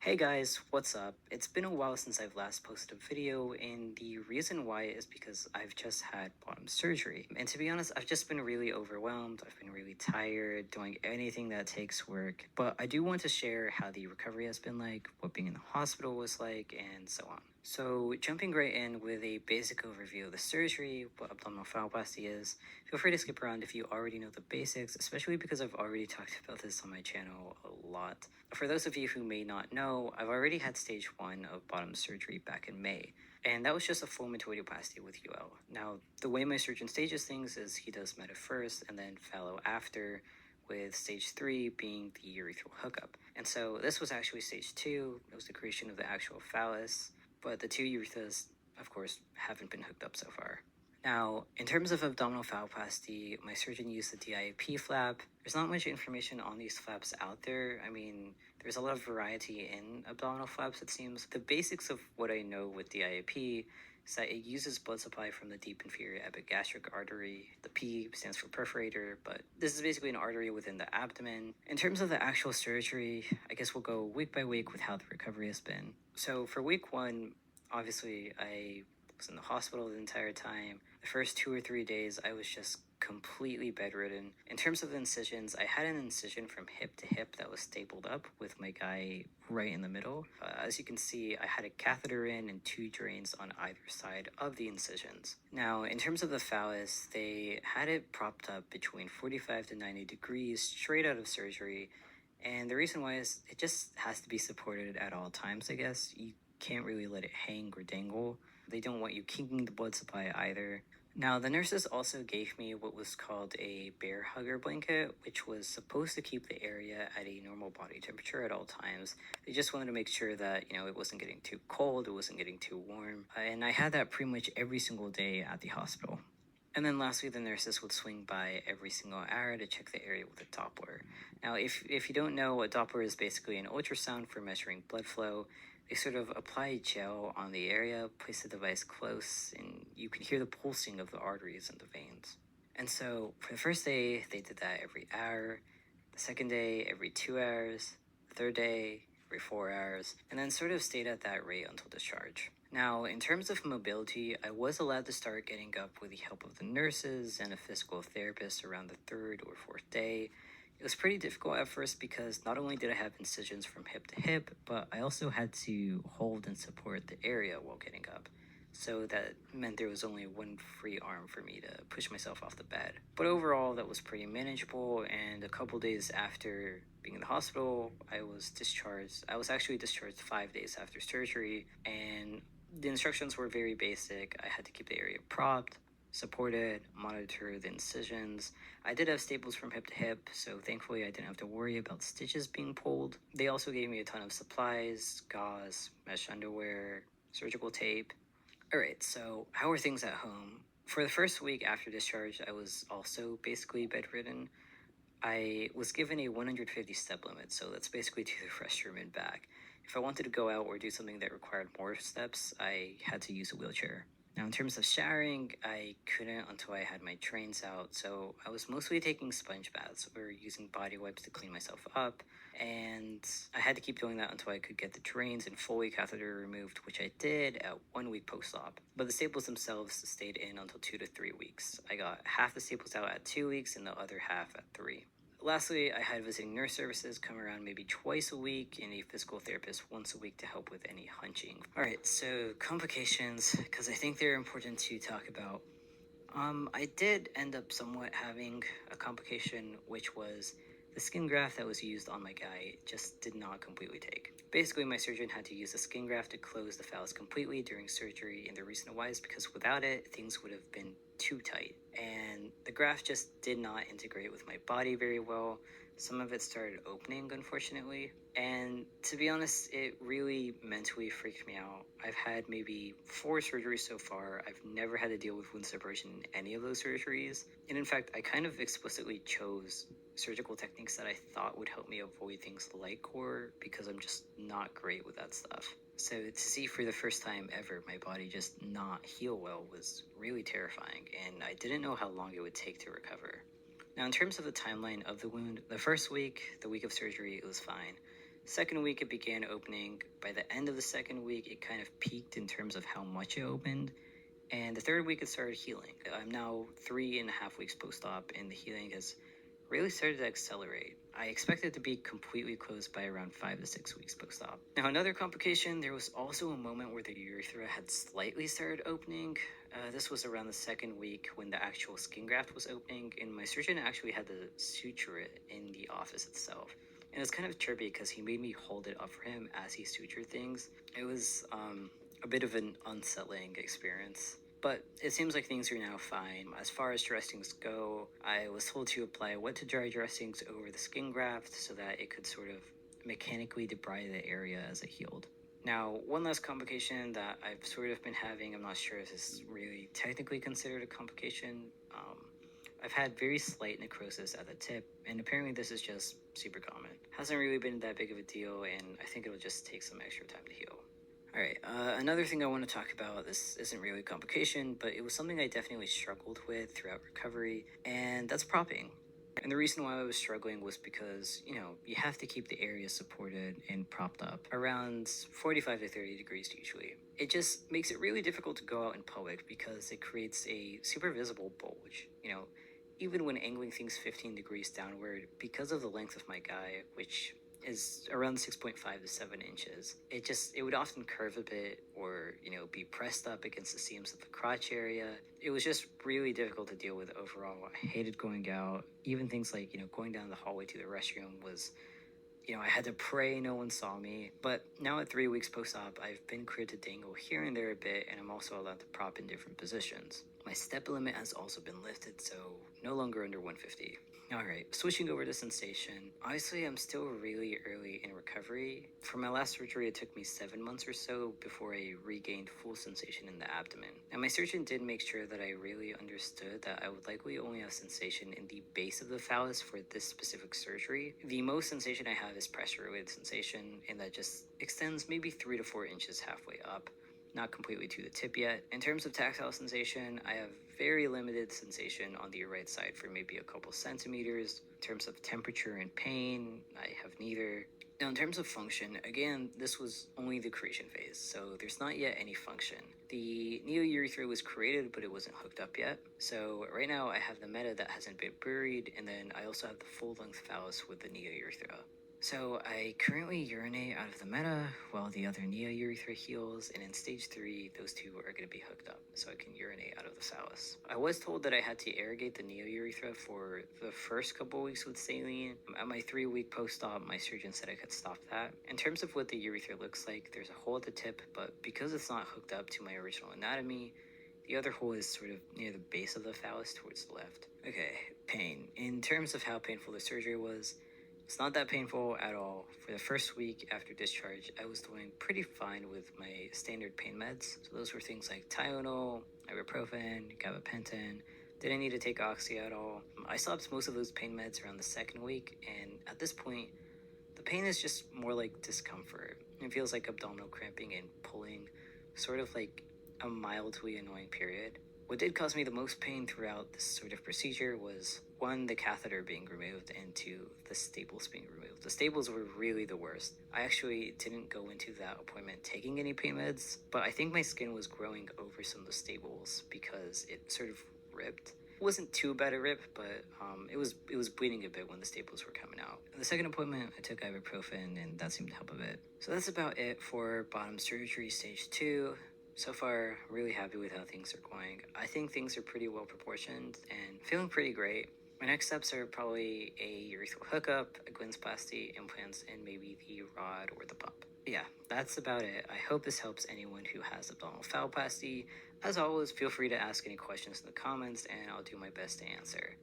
Hey guys, what's up? It's been a while since I've last posted a video, and the reason why is because I've just had bottom surgery. And to be honest, I've just been really overwhelmed. I've been really tired doing anything that takes work. But I do want to share how the recovery has been like, what being in the hospital was like, and so on. So, jumping right in with a basic overview of the surgery, what abdominal phalloplasty is, feel free to skip around if you already know the basics, especially because I've already talked about this on my channel a lot. For those of you who may not know, I've already had stage 1 of bottom surgery back in May, and that was just a full metoidioplasty with UL. Now, the way my surgeon stages things is he does meta first and then phallo after, with stage 3 being the urethral hookup. And so this was actually stage 2, it was the creation of the actual phallus, but the two urethras, of course, haven't been hooked up so far. Now, in terms of abdominal phalloplasty, my surgeon used the DIEP flap. There's not much information on these flaps out there. I mean, there's a lot of variety in abdominal flaps, it seems. The basics of what I know with DIEP is that it uses blood supply from the deep inferior epigastric artery. The P stands for perforator, but this is basically an artery within the abdomen. In terms of the actual surgery, I guess we'll go week by week with how the recovery has been. So for week 1, obviously I was in the hospital the entire time. The first 2 or 3 days, I was just completely bedridden. In terms of the incisions, I had an incision from hip to hip that was stapled up with my guy right in the middle. As you can see, I had a catheter in and 2 drains on either side of the incisions. Now, in terms of the phallus, they had it propped up between 45 to 90 degrees straight out of surgery. And the reason why is it just has to be supported at all times, I guess. You can't really let it hang or dangle. They don't want you kinking the blood supply either. Now, the nurses also gave me what was called a bear hugger blanket, which was supposed to keep the area at a normal body temperature at all times. They just wanted to make sure that, it wasn't getting too cold, it wasn't getting too warm. And I had that pretty much every single day at the hospital. And then lastly, the nurses would swing by every single hour to check the area with a Doppler. Now, if you don't know, a Doppler is basically an ultrasound for measuring blood flow. They sort of apply gel on the area, place the device close, and you can hear the pulsing of the arteries and the veins. And so for the first day, they did that every hour. The second day, every 2 hours. The third day, every 4 hours. And then sort of stayed at that rate until discharge. Now, in terms of mobility, I was allowed to start getting up with the help of the nurses and a physical therapist around the 3rd or 4th day. It was pretty difficult at first because not only did I have incisions from hip to hip, but I also had to hold and support the area while getting up. So that meant there was only one free arm for me to push myself off the bed. But overall, that was pretty manageable, and a couple days after being in the hospital, I was discharged. I was actually discharged 5 days after surgery, and the instructions were very basic. I had to keep the area propped, supported, monitor the incisions. I did have staples from hip to hip, so thankfully I didn't have to worry about stitches being pulled. They also gave me a ton of supplies, gauze, mesh underwear, surgical tape. Alright, so how are things at home? For the first week after discharge, I was also basically bedridden. I was given a 150 step limit, so that's basically to the restroom and back. If I wanted to go out or do something that required more steps, I had to use a wheelchair. Now, in terms of showering, I couldn't until I had my drains out, so I was mostly taking sponge baths or using body wipes to clean myself up, and I had to keep doing that until I could get the drains and Foley catheter removed, which I did at 1 week post-op. But the staples themselves stayed in until 2 to 3 weeks. I got half the staples out at 2 weeks and the other half at 3. Lastly, I had visiting nurse services come around maybe twice a week and a physical therapist once a week to help with any hunching. Alright, so complications, because I think they're important to talk about. I did end up somewhat having a complication, which was the skin graft that was used on my guy just did not completely take. Basically, my surgeon had to use a skin graft to close the phallus completely during surgery, and the reason why is because without it, things would have been too tight. And the graft just did not integrate with my body very well. Some of it started opening, unfortunately. And to be honest, it really mentally freaked me out. I've had maybe 4 surgeries so far. I've never had to deal with wound separation in any of those surgeries. And in fact, I kind of explicitly chose surgical techniques that I thought would help me avoid things like core because I'm just not great with that stuff. So to see for the first time ever my body just not heal well was really terrifying, and I didn't know how long it would take to recover. Now, in terms of the timeline of the wound, the first week, the week of surgery, it was fine. Second week, it began opening. By the end of the second week, it kind of peaked in terms of how much it opened. And the third week, it started healing. I'm now 3.5 weeks post-op, and the healing has really started to accelerate. I expect it to be completely closed by around 5 to 6 weeks post-op. Now, another complication, there was also a moment where the urethra had slightly started opening. This was around the second week when the actual skin graft was opening, and my surgeon actually had to suture it in the office itself. And it's kind of trippy because he made me hold it up for him as he sutured things. It was a bit of an unsettling experience. But it seems like things are now fine. As far as dressings go, I was told to apply wet to dry dressings over the skin graft so that it could sort of mechanically debride the area as it healed. Now, one last complication that I've sort of been having, I'm not sure if this is really technically considered a complication. I've had very slight necrosis at the tip, and apparently this is just super common. Hasn't really been that big of a deal, and I think it'll just take some extra time to heal. Alright, another thing I want to talk about, this isn't really a complication, but it was something I definitely struggled with throughout recovery, and that's propping. And the reason why I was struggling was because, you have to keep the area supported and propped up around 45 to 30 degrees usually. It just makes it really difficult to go out in public because it creates a super visible bulge. Even when angling things 15 degrees downward, because of the length of my guy, which is around 6.5 to 7 inches. It would often curve a bit or, be pressed up against the seams of the crotch area. It was just really difficult to deal with overall. I hated going out. Even things like, going down the hallway to the restroom was, I had to pray no one saw me. But now at 3 weeks post-op, I've been cleared to dangle here and there a bit, and I'm also allowed to prop in different positions. My step limit has also been lifted, so no longer under 150. Alright, switching over to sensation. Honestly, I'm still really early in recovery. For my last surgery, it took me 7 months or so before I regained full sensation in the abdomen. And my surgeon did make sure that I really understood that I would likely only have sensation in the base of the phallus for this specific surgery. The most sensation I have is pressure-related sensation, and that just extends maybe 3 to 4 inches halfway up. Not completely to the tip yet. In terms of tactile sensation, I have very limited sensation on the right side for maybe a couple centimeters. In terms of temperature and pain, I have neither. Now, in terms of function, again, this was only the creation phase, so there's not yet any function. The Neourethra was created, but it wasn't hooked up yet. So right now I have the meta that hasn't been buried, and then I also have the full-length phallus with the Neourethra. So I currently urinate out of the meta while the other Neourethra heals, and in stage 3, those two are going to be hooked up, so I can urinate out of the phallus. I was told that I had to irrigate the Neourethra for the first couple weeks with saline. At my 3-week post-op, my surgeon said I could stop that. In terms of what the urethra looks like, there's a hole at the tip, but because it's not hooked up to my original anatomy, the other hole is sort of near the base of the phallus towards the left. Okay, pain. In terms of how painful the surgery was, it's not that painful at all. For the first week after discharge, I was doing pretty fine with my standard pain meds. So those were things like Tylenol, ibuprofen, gabapentin. Didn't need to take oxy at all. I stopped most of those pain meds around the second week, and at this point, the pain is just more like discomfort. It feels like abdominal cramping and pulling, sort of like a mildly annoying period. What did cause me the most pain throughout this sort of procedure was, 1, the catheter being removed, and 2, the staples being removed. The staples were really the worst. I actually didn't go into that appointment taking any pain meds, but I think my skin was growing over some of the staples because it sort of ripped. It wasn't too bad a rip, but it was bleeding a bit when the staples were coming out. In the second appointment, I took ibuprofen, and that seemed to help a bit. So that's about it for bottom surgery stage 2. So far, really happy with how things are going. I think things are pretty well proportioned and feeling pretty great. My next steps are probably a urethral hookup, a gynsplasty, implants, and maybe the rod or the pump. Yeah, that's about it. I hope this helps anyone who has abdominal phalloplasty. As always, feel free to ask any questions in the comments, and I'll do my best to answer.